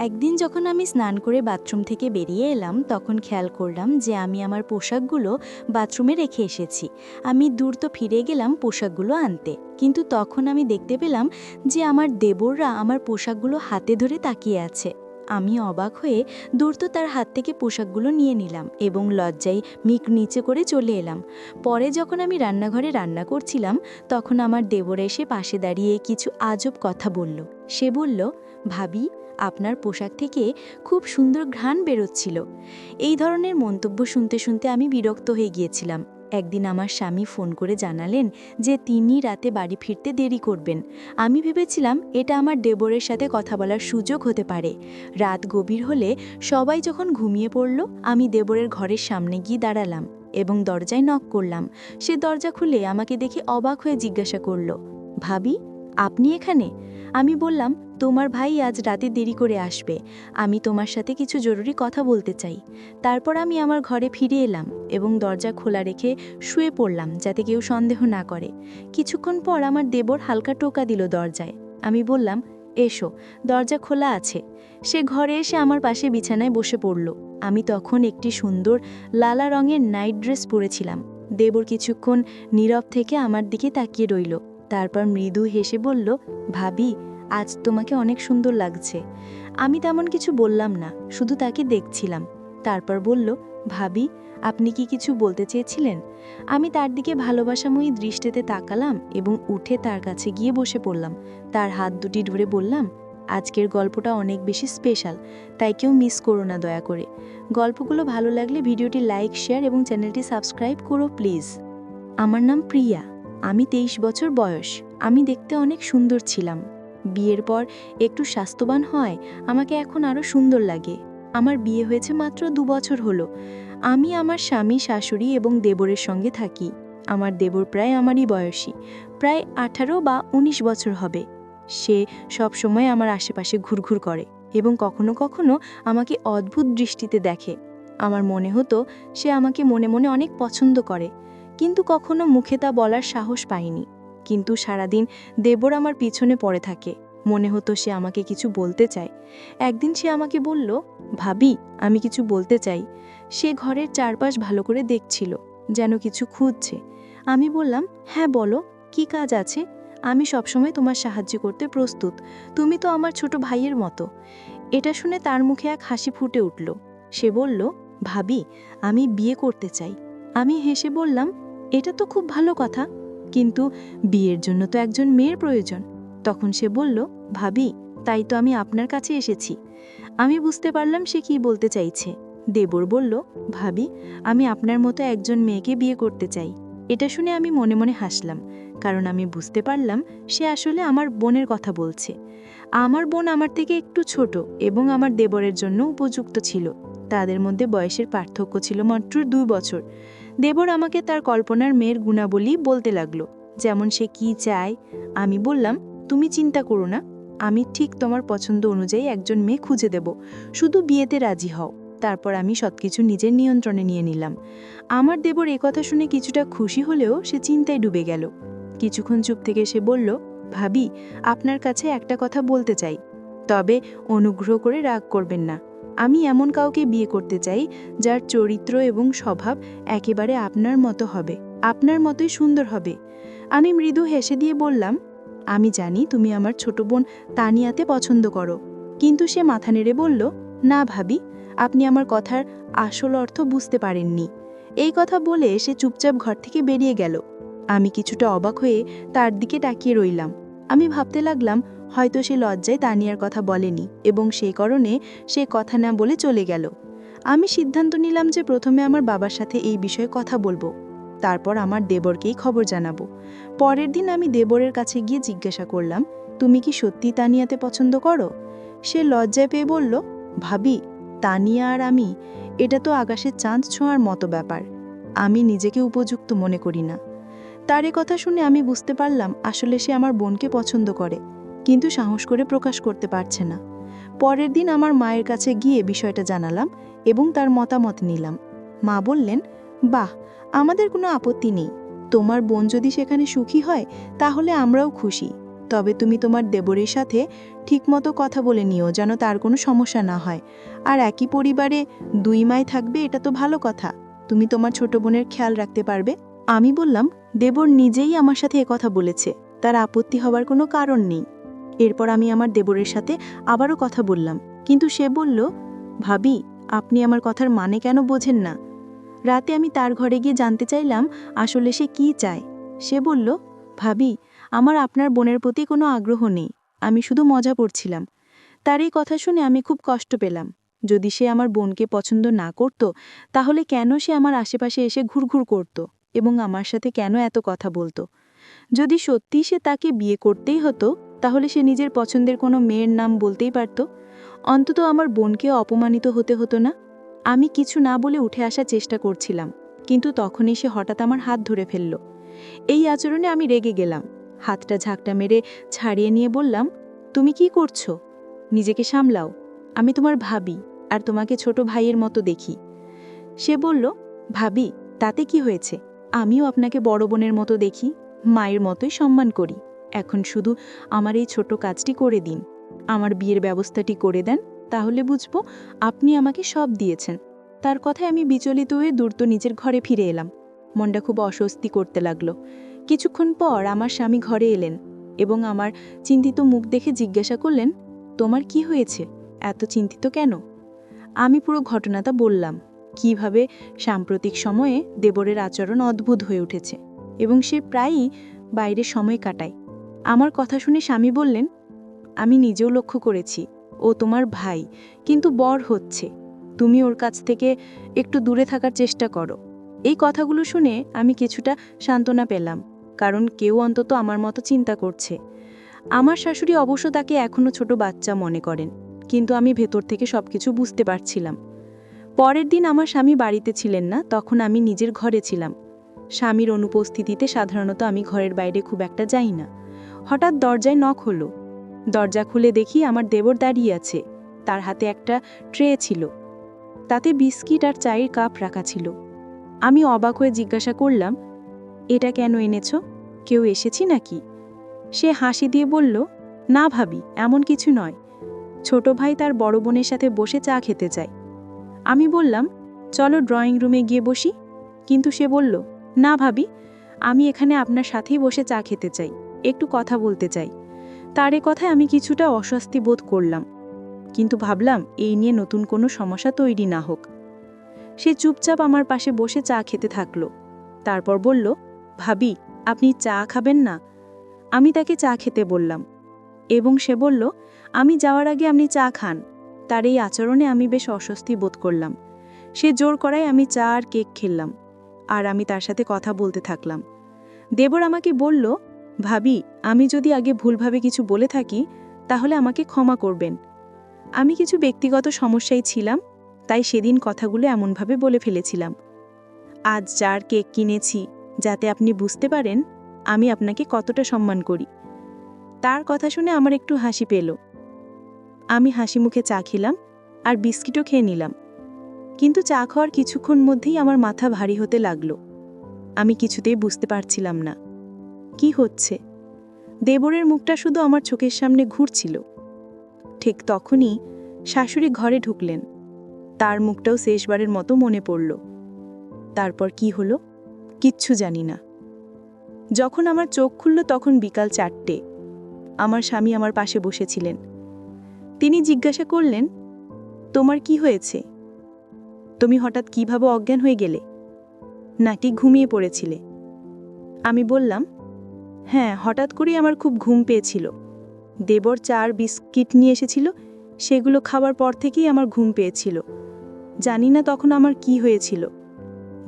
একদিন যখন আমি স্নান করে বাথরুম থেকে বেরিয়ে এলাম তখন খেয়াল করলাম যে আমি আমার পোশাকগুলো বাথরুমে রেখে এসেছি। আমি দ্রুত ফিরে গেলাম পোশাকগুলো আনতে, কিন্তু তখন আমি দেখতে পেলাম যে আমার দেবররা আমার পোশাকগুলো হাতে ধরে তাকিয়ে আছে। আমি অবাক হয়ে দ্রুত তার হাত থেকে পোশাকগুলো নিয়ে নিলাম এবং লজ্জায় মিক নিচে করে চলে এলাম। পরে যখন আমি রান্নাঘরে রান্না করছিলাম তখন আমার দেবর এসে পাশে দাঁড়িয়ে কিছু আজব কথা বলল। সে বলল, ভাবি, আপনার পোশাক থেকে খুব সুন্দর ঘ্রাণ বেরোচ্ছিল। এই ধরনের মন্তব্য শুনতে শুনতে আমি বিরক্ত হয়ে গিয়েছিলাম। একদিন আমার স্বামী ফোন করে জানালেন যে তিনি রাতে বাড়ি ফিরতে দেরি করবেন। আমি ভেবেছিলাম এটা আমার দেবরের সাথে কথা বলার সুযোগ হতে পারে। রাত গভীর হলে সবাই যখন ঘুমিয়ে পড়ল, আমি দেবরের ঘরের সামনে গিয়ে দাঁড়ালাম এবং দরজায় নক করলাম। সে দরজা খুলে আমাকে দেখে অবাক হয়ে জিজ্ঞাসা করল, ভাবি, আপনি এখানে? আমি বললাম, তোমার ভাই আজ রাতে দেরি করে আসবে, আমি তোমার সাথে কিছু জরুরি কথা বলতে চাই। তারপর আমি আমার ঘরে ফিরে এলাম এবং দরজা খোলা রেখে শুয়ে পড়লাম যাতে কেউ সন্দেহ না করে। কিছুক্ষণ পর আমার দেবর হালকা টোকা দিল দরজায়। আমি বললাম, এসো, দরজা খোলা আছে। সে ঘরে এসে আমার পাশে বিছানায় বসে পড়ল। আমি তখন একটি সুন্দর লালা রঙের নাইট ড্রেস পরেছিলাম। দেবর কিছুক্ষণ নীরব থেকে আমার দিকে তাকিয়ে রইল। তারপর মৃদু হেসে বলল, ভাবি, আজ তোমাকে অনেক সুন্দর লাগছে। আমি তেমন কিছু বললাম না, শুধু তাকে দেখছিলাম। তারপর বলল, ভাবি, আপনি কি কিছু বলতে চেয়েছিলেন? আমি তার দিকে ভালোবাসাময়ী দৃষ্টিতে তাকালাম এবং উঠে তার কাছে গিয়ে বসে পড়লাম। তার হাত দুটি ধরে বললাম, আজকের গল্পটা অনেক বেশি স্পেশাল, তাই কেউ মিস করো না দয়া করে। গল্পগুলো ভালো লাগলে ভিডিওটি লাইক, শেয়ার এবং চ্যানেলটি সাবস্ক্রাইব করো প্লিজ। আমার নাম প্রিয়া। আমি 23 বছর বয়স। আমি দেখতে অনেক সুন্দর ছিলাম। বিয়ের পর একটু স্বাস্থ্যবান হয় আমাকে এখন আরও সুন্দর লাগে। আমার বিয়ে হয়েছে মাত্র 2 বছর হলো। আমি আমার স্বামী, শাশুড়ি এবং দেবরের সঙ্গে থাকি। আমার দেবর প্রায় আমারই বয়সী, প্রায় 18 বা 19 বছর হবে। সে সব সময় আমার আশেপাশে ঘুরঘুর করে এবং কখনো কখনো আমাকে অদ্ভুত দৃষ্টিতে দেখে। আমার মনে হতো সে আমাকে মনে মনে অনেক পছন্দ করে, কিন্তু কখনো মুখে তা বলার সাহস পাইনি। কিন্তু সারাদিন দেবর আমার পিছনে পড়ে থাকে। মনে হতো সে আমাকে কিছু বলতে চায়। একদিন সে আমাকে বলল, ভাবি, আমি কিছু বলতে চাই। সে ঘরের চারপাশ ভালো করে দেখছিল, যেন কিছু খুঁজছে। আমি বললাম, হ্যাঁ বলো, কি কাজ আছে? আমি সবসময় তোমার সাহায্য করতে প্রস্তুত। তুমি তো আমার ছোট ভাইয়ের মতো। এটা শুনে তার মুখে এক হাসি ফুটে উঠল। সে বলল, ভাবি, আমি বিয়ে করতে চাই। আমি হেসে বললাম, এটা তো খুব ভালো কথা, কিন্তু বিয়ের জন্য তো একজন মেয়ের প্রয়োজন। তখন সে বলল, ভাবি, তাই তো আমি আপনার কাছে এসেছি। আমি বুঝতে পারলাম সে কি বলতে চাইছে। দেবর বলল, ভাবি, আমি আপনার মতো একজন মেয়েকে বিয়ে করতে চাই। এটা শুনে আমি মনে মনে হাসলাম, কারণ আমি বুঝতে পারলাম সে আসলে আমার বোনের কথা বলছে। আমার বোন আমার থেকে একটু ছোট এবং আমার দেবরের জন্য উপযুক্ত ছিল। তাদের মধ্যে বয়সের পার্থক্য ছিল মাত্র 2 বছর। দেবর আমাকে তার কল্পনার মেয়ের গুণাবলী বলতে লাগলো, যেমন সে কি চায়। আমি বললাম, তুমি চিন্তা করো না, আমি ঠিক তোমার পছন্দ অনুযায়ী একজন মেয়ে খুঁজে দেব, শুধু বিয়েতে রাজি হও। তারপর আমি সবকিছু নিজের নিয়ন্ত্রণে নিয়ে নিলাম। আমার দেবর একথা শুনে কিছুটা খুশি হলেও সে চিন্তায় ডুবে গেল। কিছুক্ষণ চুপ থেকে সে বলল, ভাবি, আপনার কাছে একটা কথা বলতে চাই, তবে অনুগ্রহ করে রাগ করবেন না। আমি এমন কাউকে বিয়ে করতে চাই যার চরিত্র এবং স্বভাব একেবারে আপনার মতো হবে, আপনার মতোই সুন্দর হবে। আমি মৃদু হেসে দিয়ে বললাম, আমি জানি তুমি আমার ছোট বোন তানিয়াতে পছন্দ করো। কিন্তু সে মাথা নেড়ে বলল, না ভাবি, আপনি আমার কথার আসল অর্থ বুঝতে পারেননি। এই কথা বলে সে চুপচাপ ঘর থেকে বেরিয়ে গেল। আমি কিছুটা অবাক হয়ে তার দিকে তাকিয়ে রইলাম। আমি ভাবতে লাগলাম, হয়তো সে লজ্জায় তানিয়ার কথা বলেনি এবং সেই কারণে সে কথা না বলে চলে গেল। আমি সিদ্ধান্ত নিলাম যে প্রথমে আমার বাবার সাথে এই বিষয়ে কথা বলবো, তারপর আমার দেবরকেই খবর জানাবো। পরের দিন আমি দেবরের কাছে গিয়ে জিজ্ঞাসা করলাম, তুমি কি সত্যি তানিয়াতে পছন্দ করো? সে লজ্জায় পেয়ে বলল, ভাবি, তানিয়া আর আমি, এটা তো আকাশের চাঁদ ছোঁয়ার মতো ব্যাপার। আমি নিজেকে উপযুক্ত মনে করি না। তার এ কথা শুনে আমি বুঝতে পারলাম আসলে সে আমার বোনকে পছন্দ করে, কিন্তু সাহস করে প্রকাশ করতে পারছে না। পরের দিন আমার মায়ের কাছে গিয়ে বিষয়টা জানালাম এবং তার মতামত নিলাম। মা বললেন, বাহ, আমাদের কোনো আপত্তি নেই। তোমার বোন যদি সেখানে সুখী হয় তাহলে আমরাও খুশি। তবে তুমি তোমার দেবরের সাথে ঠিকমতো কথা বলে নিও, যেন তার কোনো সমস্যা না হয়। আর একই পরিবারে 2 মাই থাকবে, এটা তো ভালো কথা। তুমি তোমার ছোট বোনের খেয়াল রাখতে পারবে। আমি বললাম, দেবর নিজেই আমার সাথে কথা বলেছে, তার আপত্তি হওয়ার কোনো কারণ নেই। এরপর আমি আমার দেবরের সাথে আবারও কথা বললাম, কিন্তু সে বলল, ভাবি, আপনি আমার কথার মানে কেন বোঝেন না? রাতে আমি তার ঘরে গিয়ে জানতে চাইলাম আসলে সে কি চায়। সে বলল, ভাবি, আমার আপনার বোনের প্রতি কোনো আগ্রহ নেই, আমি শুধু মজা করছিলাম। তার এই কথা শুনে আমি খুব কষ্ট পেলাম। যদি সে আমার বোনকে পছন্দ না করত, তাহলে কেন সে আমার আশেপাশে এসে ঘুরঘুর করত এবং আমার সাথে কেন এত কথা বলতো? যদি সত্যি সে তাকে বিয়ে করতেই হতো, তাহলে সে নিজের পছন্দের কোনো মেয়ের নাম বলতেই পারত। অন্তত আমার বোনকেও অপমানিত হতে হতো না। আমি কিছু না বলে উঠে আসার চেষ্টা করছিলাম, কিন্তু তখনই সে হঠাৎ আমার হাত ধরে ফেলল। এই আচরণে আমি রেগে গেলাম। হাতটা ঝাঁকটা মেরে ছাড়িয়ে নিয়ে বললাম, তুমি কি করছো? নিজেকে সামলাও। আমি তোমার ভাবি, আর তোমাকে ছোট ভাইয়ের মতো দেখি। সে বলল, ভাবি, তাতে কি হয়েছে? আমিও আপনাকে বড় বোনের মতো দেখি, মায়ের মতোই সম্মান করি। এখন শুধু আমার এই ছোট কাজটি করে দিন, আমার বিয়ের ব্যবস্থাটি করে দেন, তাহলে বুঝবো আপনি আমাকে সব দিয়েছেন। তার কথায় আমি বিচলিত হয়ে দ্রুত নিজের ঘরে ফিরে এলাম। মনটা খুব অস্বস্তি করতে লাগলো। কিছুক্ষণ পর আমার স্বামী ঘরে এলেন এবং আমার চিন্তিত মুখ দেখে জিজ্ঞাসা করলেন, তোমার কি হয়েছে? এত চিন্তিত কেন? আমি পুরো ঘটনাটা বললাম, কিভাবে সাম্প্রতিক সময়ে দেবরের আচরণ অদ্ভুত হয়ে উঠেছে এবং সে প্রায়ই বাইরে সময় কাটায়। আমার কথা শুনে স্বামী বললেন, আমি নিজেও লক্ষ্য করেছি, ও তোমার ভাই, কিন্তু বর হচ্ছে। তুমি ওর কাছ থেকে একটু দূরে থাকার চেষ্টা করো। এই কথাগুলো শুনে আমি কিছুটা সান্ত্বনা পেলাম, কারণ কেউ অন্তত আমার মতো চিন্তা করছে। আমার শাশুড়ি অবশ্য তাকে এখনও ছোট বাচ্চা মনে করেন, কিন্তু আমি ভেতর থেকে সবকিছু বুঝতে পারছিলাম। পরের দিন আমার স্বামী বাড়িতে ছিলেন না, তখন আমি নিজের ঘরে ছিলাম। স্বামীর অনুপস্থিতিতে সাধারণত আমি ঘরের বাইরে খুব একটা যাই না। হঠাৎ দরজায় নক হলো। দরজা খুলে দেখি আমার দেবর দাঁড়িয়ে আছে। তার হাতে একটা ট্রে ছিল, তাতে বিস্কিট আর চায়ের কাপ রাখা ছিল। আমি অবাক হয়ে জিজ্ঞাসা করলাম, এটা কেন এনেছো? কেউ এসেছি নাকি? সে হাসি দিয়ে বলল, না ভাবি, এমন কিছু নয়। ছোট ভাই তার বড় বোনের সাথে বসে চা খেতে চায়। আমি বললাম, চলো ড্রয়িং রুমে গিয়ে বসি। কিন্তু সে বলল, না ভাবি, আমি এখানে আপনার সাথেই বসে চা খেতে চাই, একটু কথা বলতে চাই। তার এ কথায় আমি কিছুটা অস্বস্তি বোধ করলাম, কিন্তু ভাবলাম এই নিয়ে নতুন কোনো সমস্যা তৈরি না হোক। সে চুপচাপ আমার পাশে বসে চা খেতে থাকলো। তারপর বলল, ভাবি, আপনি চা খাবেন না? আমি তাকে চা খেতে বললাম এবং সে বলল, আমি যাওয়ার আগে আপনি চা খান। তার এই আচরণে আমি বেশ অস্বস্তি বোধ করলাম। সে জোর করায় আমি চা আর কেক খেলাম, আর আমি তার সাথে কথা বলতে থাকলাম। দেবর আমাকে বলল, ভাবি, আমি যদি আগে ভুলভাবে কিছু বলে থাকি, তাহলে আমাকে ক্ষমা করবেন। আমি কিছু ব্যক্তিগত সমস্যায় ছিলাম, তাই সেদিন কথাগুলো এমনভাবে বলে ফেলেছিলাম। আজ চার কেক কিনেছি, যাতে আপনি বুঝতে পারেন আমি আপনাকে কতটা সম্মান করি। তার কথা শুনে আমার একটু হাসি পেল। আমি হাসি মুখে চা খেলাম আর বিস্কিটও খেয়ে নিলাম। কিন্তু চা খাওয়ার কিছুক্ষণ মধ্যেই আমার মাথা ভারী হতে লাগলো। আমি কিছুতেই বুঝতে পারছিলাম না কি হচ্ছে। দেবরের মুখটা শুধু আমার চোখের সামনে ঘুরছিল। ঠিক তখনই শাশুড়ি ঘরে ঢুকলেন। তার মুখটাও শেষবারের মতো মনে পড়ল। তারপর কি হলো কিচ্ছু জানি না। যখন আমার চোখ খুলল তখন বিকাল 4টে। আমার স্বামী আমার পাশে বসেছিলেন। তিনি জিজ্ঞাসা করলেন, তোমার কি হয়েছে? তুমি হঠাৎ কিভাবে অজ্ঞান হয়ে গেলে? নাকি ঘুমিয়ে পড়েছিলে? আমি বললাম, হ্যাঁ, হঠাৎ করেই আমার খুব ঘুম পেয়েছিল। দেবর চার বিস্কিট নিয়ে এসেছিল, সেগুলো খাবার পর থেকেই আমার ঘুম পেয়েছিল। জানি না তখন আমার কি হয়েছিল।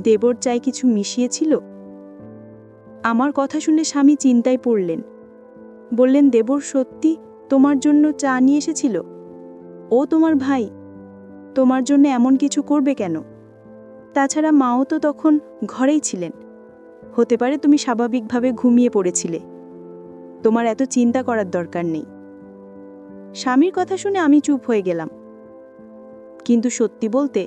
দেবর চায় কিছু মিশিয়েছিল। আমার কথা শুনে স্বামী চিন্তায় পড়লেন। বললেন, দেবর সত্যি তোমার জন্য চা নিয়ে এসেছিল? ও তোমার ভাই, তোমার জন্য এমন কিছু করবে কেন? তাছাড়া মাও তো তখন ঘরেই ছিলেন। হতে পারে তুমি স্বাভাবিকভাবে ঘুমিয়ে পড়েছিলে। তোমার এত চিন্তা করার দরকার নেই। স্বামীর কথা শুনে আমি চুপ হয়ে গেলাম। কিন্তু সত্যি বলতে